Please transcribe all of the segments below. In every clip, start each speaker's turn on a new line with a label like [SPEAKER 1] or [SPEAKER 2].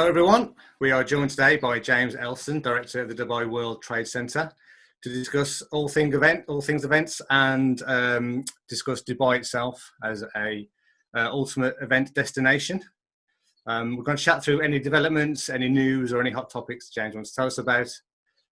[SPEAKER 1] Hello everyone, we are joined today by James Elston, Director of the Dubai World Trade Centre, to discuss all things events and discuss Dubai itself as a ultimate event destination. We're going to chat through any developments, any news or any hot topics James wants to tell us about.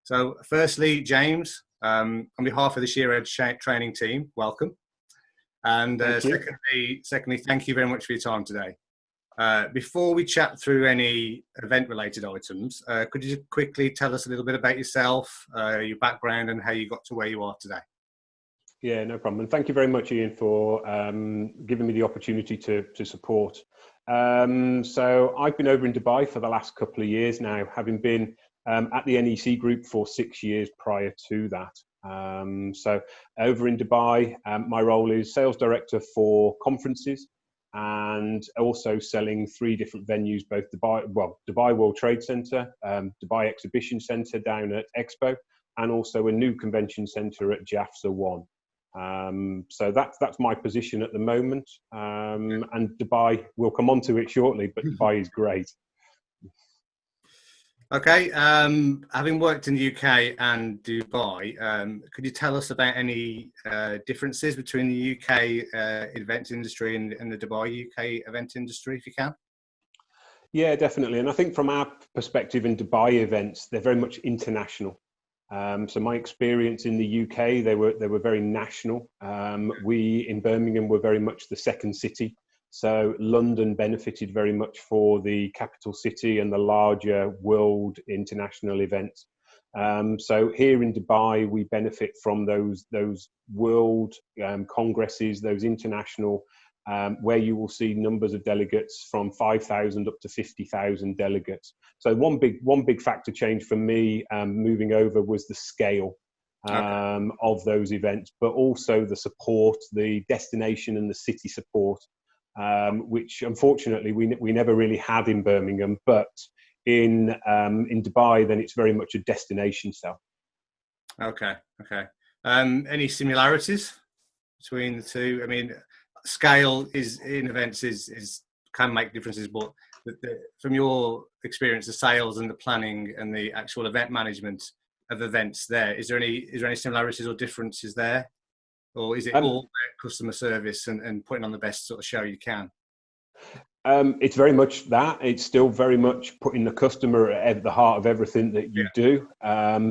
[SPEAKER 1] So firstly, James, on behalf of the Sheer Edge training team, welcome. And secondly, thank you very much for your time today. Before we chat through any event-related items, could you quickly tell us a little bit about yourself, your background, and how you got to where you are today?
[SPEAKER 2] Yeah, no problem. And thank you very much, Ian, for giving me the opportunity to support. So I've been over in Dubai for the last couple of years now, having been at the NEC Group for 6 years prior to that. So over in Dubai, my role is Sales Director for conferences, and also selling 3 different venues, both Dubai World Trade Centre, Dubai Exhibition Centre down at Expo, and also a new convention centre at JAFZA 1. So that's my position at the moment. And Dubai, we'll come on to it shortly, but Dubai is great.
[SPEAKER 1] Okay, having worked in the UK and Dubai, could you tell us about any differences between the UK event industry and the Dubai UK event industry, if you can?
[SPEAKER 2] Yeah, definitely. And I think from our perspective in Dubai events, they're very much international. So my experience in the UK, they were very national. We in Birmingham were very much the second city. So London benefited very much for the capital city and the larger world international events. So here in Dubai, we benefit from those world congresses, those international, where you will see numbers of delegates from 5,000 up to 50,000 delegates. So one big factor change for me moving over was the scale of those events, but also the support, the destination and the city support. Which unfortunately we never really had in Birmingham, but in Dubai, then it's very much a destination sell.
[SPEAKER 1] Okay. Any similarities between the two? I mean, scale in events can make differences, but from your experience, the sales and the planning and the actual event management of events, is there any similarities or differences there? Or is it all about customer service and putting on the best sort of show you can?
[SPEAKER 2] It's very much that. It's still very much putting the customer at the heart of everything that you do.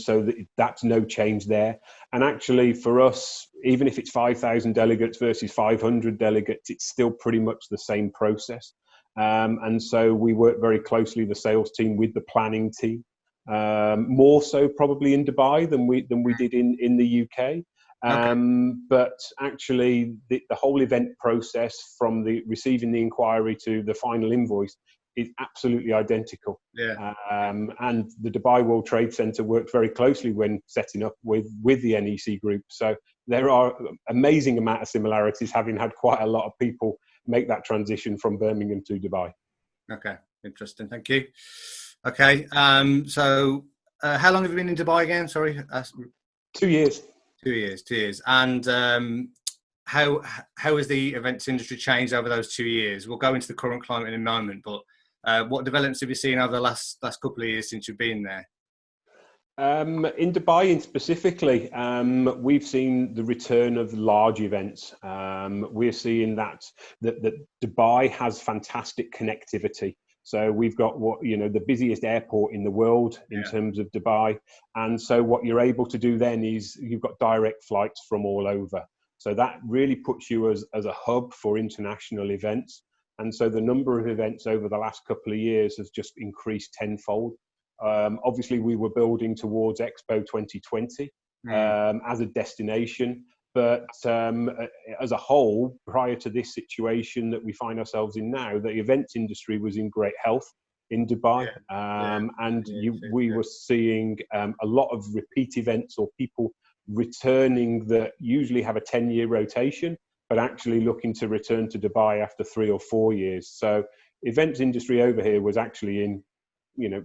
[SPEAKER 2] So that's no change there. And actually for us, even if it's 5,000 delegates versus 500 delegates, it's still pretty much the same process. And so we work very closely, the sales team, with the planning team. More so probably in Dubai than we did in the UK. But actually the whole event process, from the receiving the inquiry to the final invoice, is absolutely identical. And the Dubai World Trade Centre worked very closely when setting up with the NEC Group. So there are amazing amount of similarities, having had quite a lot of people make that transition from Birmingham to Dubai.
[SPEAKER 1] Okay, interesting. Thank you. Okay, so how long have you been in Dubai again? Sorry.
[SPEAKER 2] 2 years.
[SPEAKER 1] 2 years. 2 years. And how has the events industry changed over those 2 years? We'll go into the current climate in a moment, but what developments have you seen over the last couple of years since you've been there?
[SPEAKER 2] In Dubai specifically, we've seen the return of large events. We're seeing that Dubai has fantastic connectivity. So we've got the busiest airport in the world in terms of Dubai. And so what you're able to do then is you've got direct flights from all over. So that really puts you as a hub for international events. And so the number of events over the last couple of years has just increased tenfold. Obviously, we were building towards Expo 2020 as a destination. But as a whole, prior to this situation that we find ourselves in now, the events industry was in great health in Dubai. We were seeing a lot of repeat events, or people returning that usually have a 10-year rotation, but actually looking to return to Dubai after 3 or 4 years. So events industry over here was actually in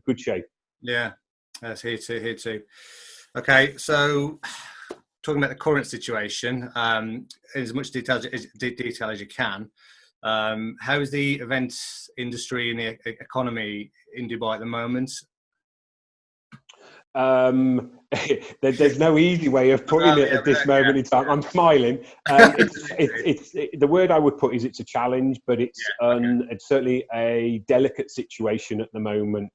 [SPEAKER 2] good shape.
[SPEAKER 1] Yeah, that's here too. Okay, so talking about the current situation, in as much detail as you can, How is the events industry and the economy in Dubai at the moment?
[SPEAKER 2] There's no easy way of putting it at this moment in time. I'm smiling. The word I would put is it's a challenge, but it's certainly a delicate situation at the moment.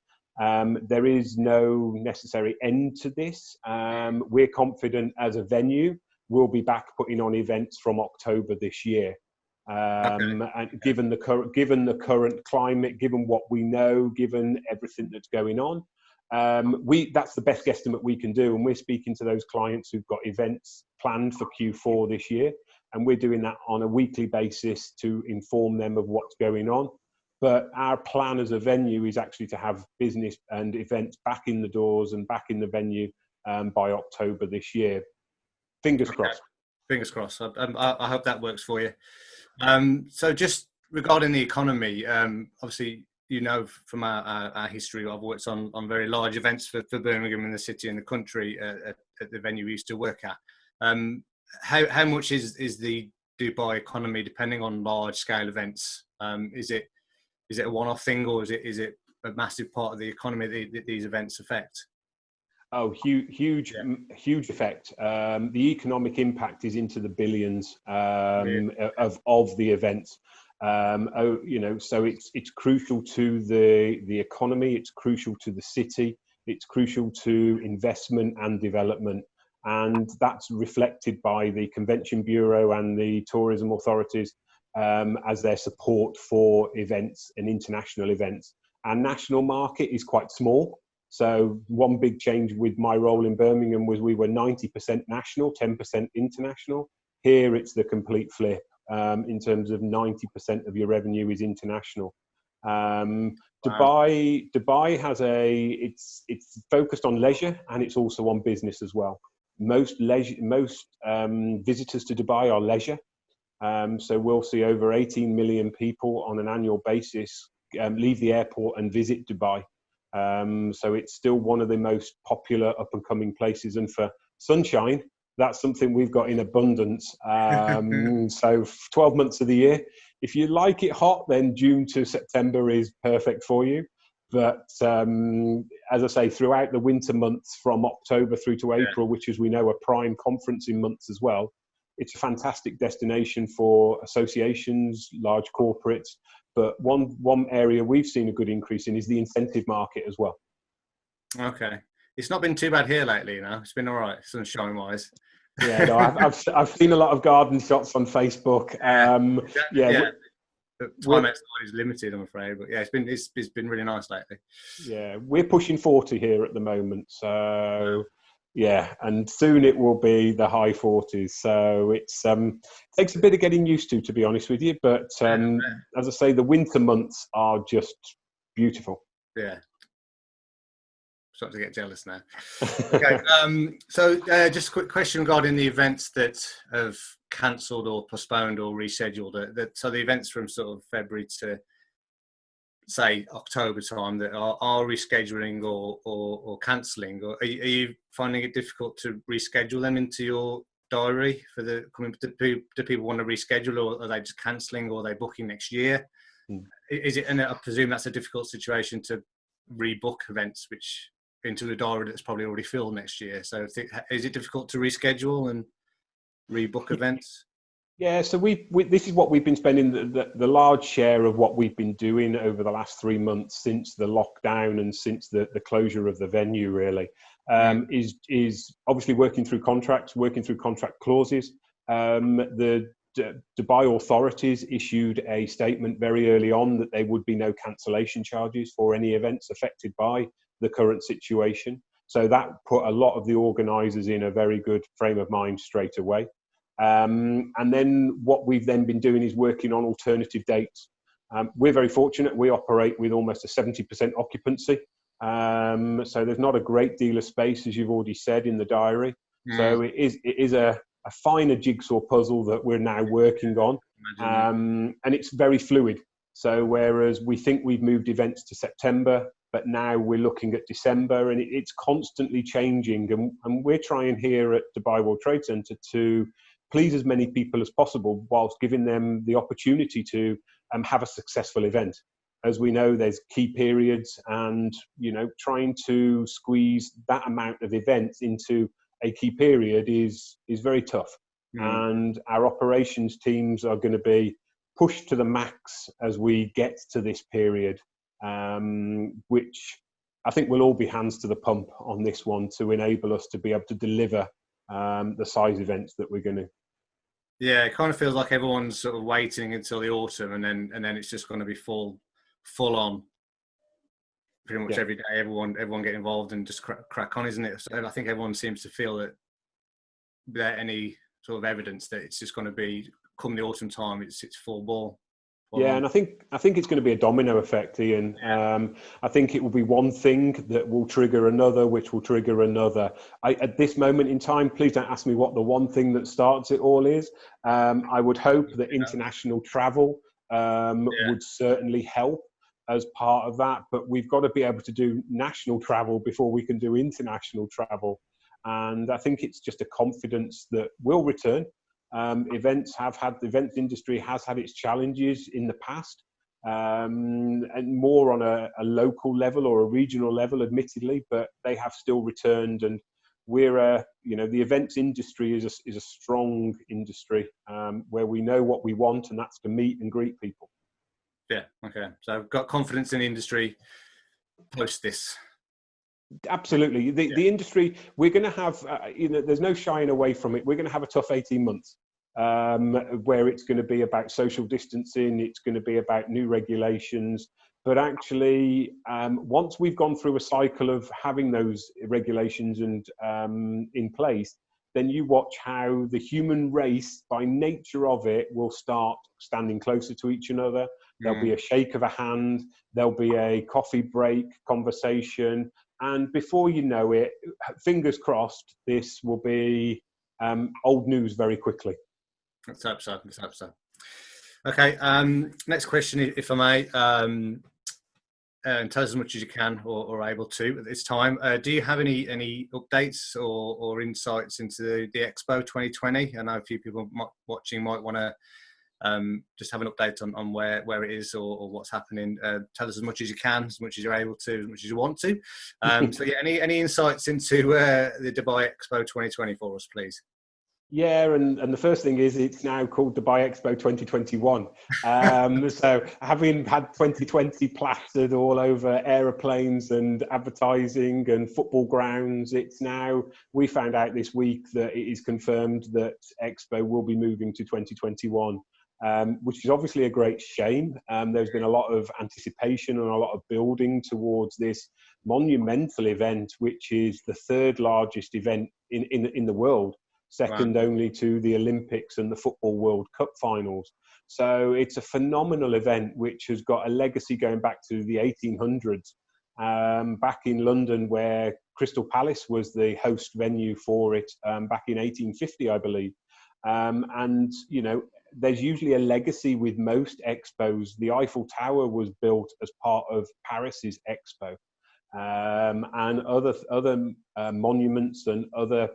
[SPEAKER 2] There is no necessary end to this. We're confident as a venue we'll be back putting on events from October this year. And given the current climate, given what we know, given everything that's going on, that's the best guesstimate we can do. And we're speaking to those clients who've got events planned for Q4 this year, and we're doing that on a weekly basis to inform them of what's going on. But our plan as a venue is actually to have business and events back in the doors and back in the venue by October this year. Fingers crossed.
[SPEAKER 1] Fingers crossed. I hope that works for you. So just regarding the economy, obviously, you know, from our history, I've worked on very large events for Birmingham and the city and the country at the venue we used to work at. How much is the Dubai economy depending on large scale events? Is it a one-off thing, or is it a massive part of the economy that these events affect?
[SPEAKER 2] Oh, huge effect. The economic impact is into the billions of the events. So it's crucial to the economy. It's crucial to the city. It's crucial to investment and development, and that's reflected by the Convention Bureau and the tourism authorities as their support for events and international events. Our national market is quite small. So one big change with my role in Birmingham was we were 90% national, 10% international. Here it's the complete flip. In terms of 90% of your revenue is international. Dubai has it's focused on leisure, and it's also on business as well. Most visitors to Dubai are leisure. So we'll see over 18 million people on an annual basis leave the airport and visit Dubai. So it's still one of the most popular up and coming places, and for sunshine, that's something we've got in abundance. So 12 months of the year. If you like it hot, then June to September is perfect for you. But as I say, throughout the winter months from October through to April, which as we know are prime conferencing months as well, it's a fantastic destination for associations, large corporates. But one area we've seen a good increase in is the incentive market as well. Okay.
[SPEAKER 1] It's not been too bad here lately, you know. It's been all right, sunshine wise.
[SPEAKER 2] Yeah, no, I've seen a lot of garden shots on Facebook.
[SPEAKER 1] The time outside is limited, I'm afraid, but yeah, it's been really nice lately.
[SPEAKER 2] Yeah, we're pushing 40 here at the moment, so yeah, and soon it will be the high 40s. So it's takes a bit of getting used to be honest with you. But as I say, the winter months are just beautiful.
[SPEAKER 1] Yeah. Starting to get jealous now. Okay, so just a quick question regarding the events that have cancelled or postponed or rescheduled. So the events from sort of February to say October time that are rescheduling or cancelling, or are you finding it difficult to reschedule them into your diary for the coming? Do people want to reschedule, or are they just cancelling, or are they booking next year? Is it? And I presume that's a difficult situation to rebook events which into a diary that's probably already filled next year. So is it difficult to reschedule and rebook events?
[SPEAKER 2] Yeah, so this is what we've been spending the large share of what we've been doing over the last 3 months since the lockdown and since the closure of the venue really, is obviously working through contract clauses. The Dubai authorities issued a statement very early on that there would be no cancellation charges for any events affected by the current situation. So that put a lot of the organisers in a very good frame of mind straight away. And then what we've then been doing is working on alternative dates. We're very fortunate. We operate with almost a 70% occupancy. So there's not a great deal of space, as you've already said, in the diary. So it is a finer jigsaw puzzle that we're now working on. And it's very fluid. So whereas we think we've moved events to September, but now we're looking at December, and it's constantly changing. And we're trying here at Dubai World Trade Center to please as many people as possible whilst giving them the opportunity to have a successful event. As we know, there's key periods, and trying to squeeze that amount of events into a key period is very tough. And our operations teams are going to be pushed to the max as we get to this period, which I think we'll all be hands to the pump on this one to enable us to be able to deliver the size events that we're going to.
[SPEAKER 1] Yeah, it kind of feels like everyone's sort of waiting until the autumn, and then it's just going to be full on. Pretty much every day, everyone get involved and just crack on, isn't it? So I think everyone seems to feel that without any sort of evidence that it's just going to be come the autumn time, it's full ball.
[SPEAKER 2] And I think it's going to be a domino effect, Ian. I think it will be one thing that will trigger another, which will trigger another. At this moment in time, please don't ask me what the one thing that starts it all is. I would hope that international travel would certainly help as part of that, but we've got to be able to do national travel before we can do international travel. And I think it's just a confidence that will return. The events industry has had its challenges in the past, and more on a local level or a regional level, admittedly, but they have still returned. And we're, the events industry is a strong industry where we know what we want, and that's to meet and greet people.
[SPEAKER 1] Yeah. Okay. So I've got confidence in the industry post this.
[SPEAKER 2] Absolutely. The industry, we're going to have, there's no shying away from it. We're going to have a tough 18 months where it's going to be about social distancing. It's going to be about new regulations. But actually, once we've gone through a cycle of having those regulations and in place, then you watch how the human race, by nature of it, will start standing closer to each other. There'll be a shake of a hand. There'll be a coffee break conversation. And before you know it, fingers crossed, this will be old news very quickly.
[SPEAKER 1] Let's hope so. Okay. Next question, if I may. And tell us as much as you can or able to at this time. Do you have any updates or insights into the Expo 2020? I know a few people watching might want to just have an update on where it is or what's happening. Tell us as much as you can, as much as you're able to, as much as you want to. So yeah, any insights into the Dubai Expo 2020 for us, please?
[SPEAKER 2] Yeah, and the first thing is it's now called Dubai Expo 2021. So having had 2020 plastered all over aeroplanes and advertising and football grounds, it's now, we found out this week that it is confirmed that Expo will be moving to 2021. Which is obviously a great shame. There's been a lot of anticipation and a lot of building towards this monumental event, which is the third largest event in the world, second only to the Olympics and the Football World Cup finals. So it's a phenomenal event which has got a legacy going back to the 1800s, back in London, where Crystal Palace was the host venue for it back in 1850, I believe. And, there's usually a legacy with most expos. The Eiffel Tower was built as part of Paris's Expo, and other monuments and other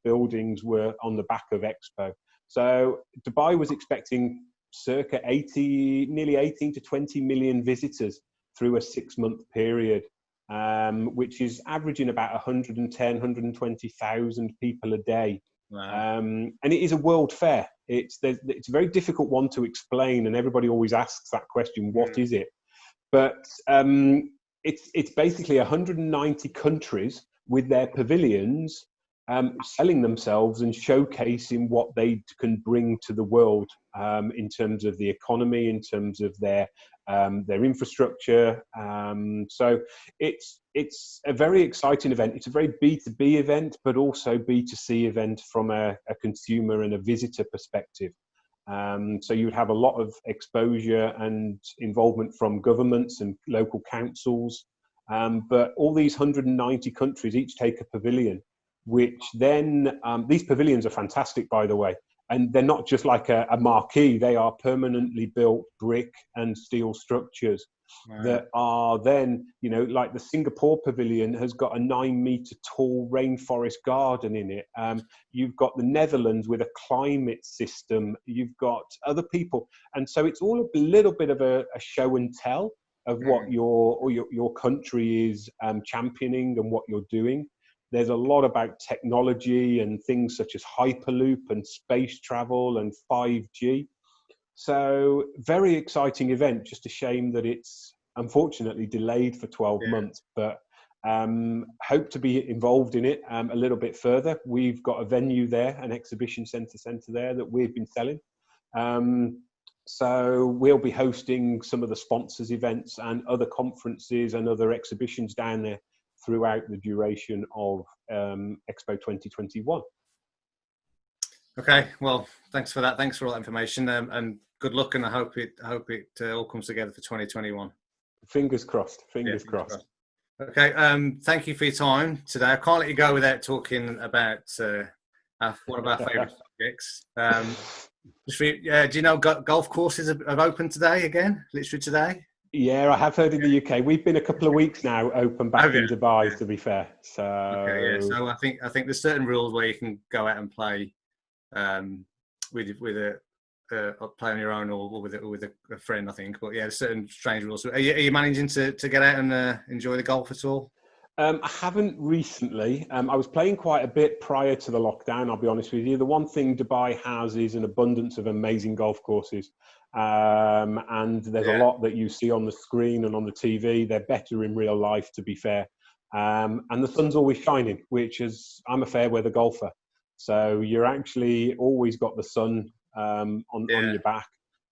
[SPEAKER 2] buildings were on the back of Expo. So Dubai was expecting circa nearly 18 to 20 million visitors through a 6-month period, which is averaging about 110, 120,000 people a day. Wow. And it is a world fair. It's a very difficult one to explain, and everybody always asks that question, what is it? But it's basically 190 countries with their pavilions selling themselves and showcasing what they can bring to the world in terms of the economy, in terms of their infrastructure. So it's a very exciting event. It's a very B2B event, but also B2C event from a consumer and a visitor perspective. So you would have a lot of exposure and involvement from governments and local councils. But all these 190 countries each take a pavilion, which then, these pavilions are fantastic, by the way. and they're not just like a marquee, they are permanently built brick and steel structures. Wow. That are then, like the Singapore pavilion has got a 9-meter tall rainforest garden in it. You've got the Netherlands with a climate system. You've got other people. And so it's all a little bit of a show and tell of what your country is championing and what you're doing. There's a lot about technology and things such as Hyperloop and space travel and 5G. So very exciting event. Just a shame that it's unfortunately delayed for 12 months, but hope to be involved in it a little bit further. We've got a venue there, an exhibition centre there that we've been selling. So we'll be hosting some of the sponsors events and other conferences and other exhibitions down there throughout the duration of Expo 2021.
[SPEAKER 1] Okay, well, thanks for that. Thanks for all that information, and good luck. And I hope it all comes together for 2021.
[SPEAKER 2] Fingers crossed. Fingers crossed.
[SPEAKER 1] Okay, thank you for your time today. I can't let you go without talking about one of our favourite subjects. Do you know golf courses have opened today again? Literally today.
[SPEAKER 2] Yeah, I have heard in the UK. We've been a couple of weeks now open back in Dubai, to be fair. So
[SPEAKER 1] okay, yeah. So I think there's certain rules where you can go out and play with play on your own or with a friend, I think. But yeah, there's certain strange rules. Are you managing to get out and enjoy the golf at all?
[SPEAKER 2] I haven't recently. I was playing quite a bit prior to the lockdown, I'll be honest with you. The one thing Dubai has is an abundance of amazing golf courses. And there's a lot that you see on the screen and on the TV. They're better in real life, to be fair. And the sun's always shining, which is, I'm a fair weather golfer. So you're actually always got the sun on your back.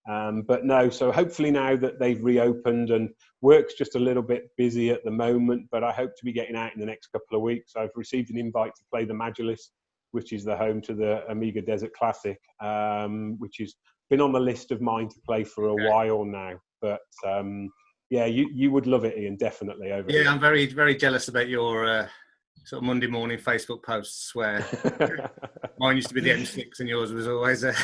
[SPEAKER 2] But no, so hopefully now that they've reopened, and work's just a little bit busy at the moment, but I hope to be getting out in the next couple of weeks. I've received an invite to play the Majlis, which is the home to the Amiga Desert Classic, which has been on the list of mine to play for a while now. But yeah, you would love it, Ian, definitely. Here.
[SPEAKER 1] I'm very, very jealous about your sort of Monday morning Facebook posts where mine used to be the M6 and yours was always a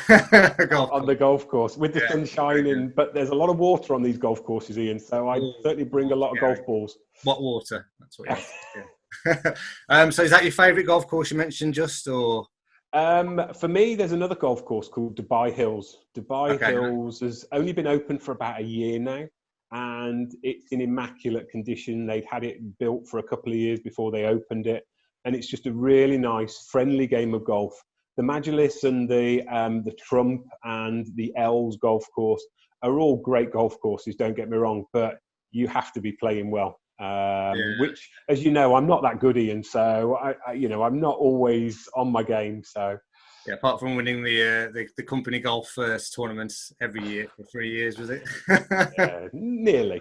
[SPEAKER 1] golf
[SPEAKER 2] on the golf course with the sun shining. But there's a lot of water on these golf courses, Ian. So I certainly bring a lot of golf balls.
[SPEAKER 1] What water? That's what it is. So is that your favourite golf course you mentioned, just or?
[SPEAKER 2] For me, there's another golf course called Dubai Hills. Dubai Hills has only been open for about a year now, and it's in immaculate condition. They've had it built for a couple of years before they opened it, and it's just a really nice, friendly game of golf. The Majlis and the Trump and the Els golf course are all great golf courses, don't get me wrong, but you have to be playing well. Which, as you know, I'm not that good, Ian. So I'm not always on my game. So
[SPEAKER 1] yeah, apart from winning the company golf tournaments every year for 3 years, was it?
[SPEAKER 2] Nearly.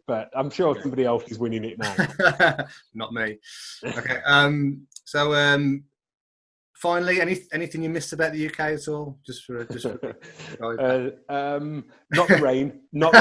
[SPEAKER 2] But I'm sure somebody else is winning it now.
[SPEAKER 1] Not me. Okay. Finally, anything you missed about the UK at all? Not
[SPEAKER 2] the rain, not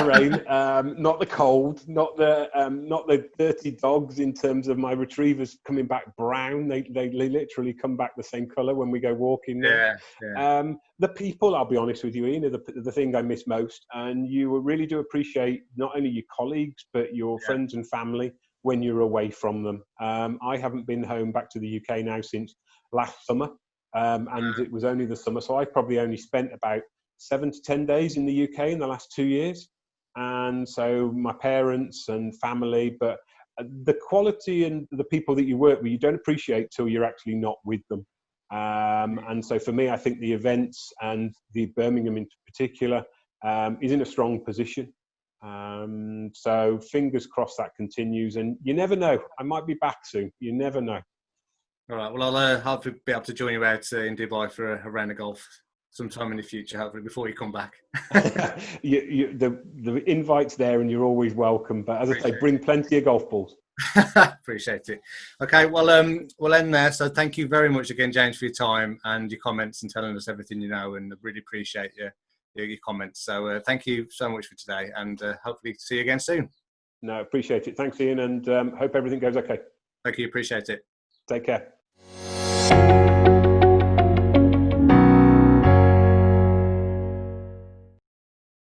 [SPEAKER 2] the cold, not the dirty dogs. In terms of my retrievers coming back brown, they literally come back the same colour when we go walking. The people, I'll be honest with you, Ian, are the thing I miss most, and you really do appreciate not only your colleagues but your friends and family when you're away from them. I haven't been home back to the UK now since last summer, and it was only the summer, so I probably only spent about 7 to 10 days in the UK in the last 2 years. And so my parents and family, but the quality and the people that you work with, you don't appreciate till you're actually not with them. And so for me, I think the events and the Birmingham in particular is in a strong position. So fingers crossed that continues, and you never know, I might be back soon. You never know.
[SPEAKER 1] All right. Well, I'll hopefully be able to join you out in Dubai for a round of golf sometime in the future, hopefully before you come back.
[SPEAKER 2] The invite's there, and you're always welcome. But as I say, bring plenty of golf balls.
[SPEAKER 1] Appreciate it. Okay. Well, we'll end there. So thank you very much again, James, for your time and your comments and telling us everything you know, and I really appreciate your comments. So thank you so much for today, and hopefully see you again soon.
[SPEAKER 2] No, appreciate it. Thanks, Ian, and hope everything goes okay.
[SPEAKER 1] Thank you. Appreciate it.
[SPEAKER 2] Take care.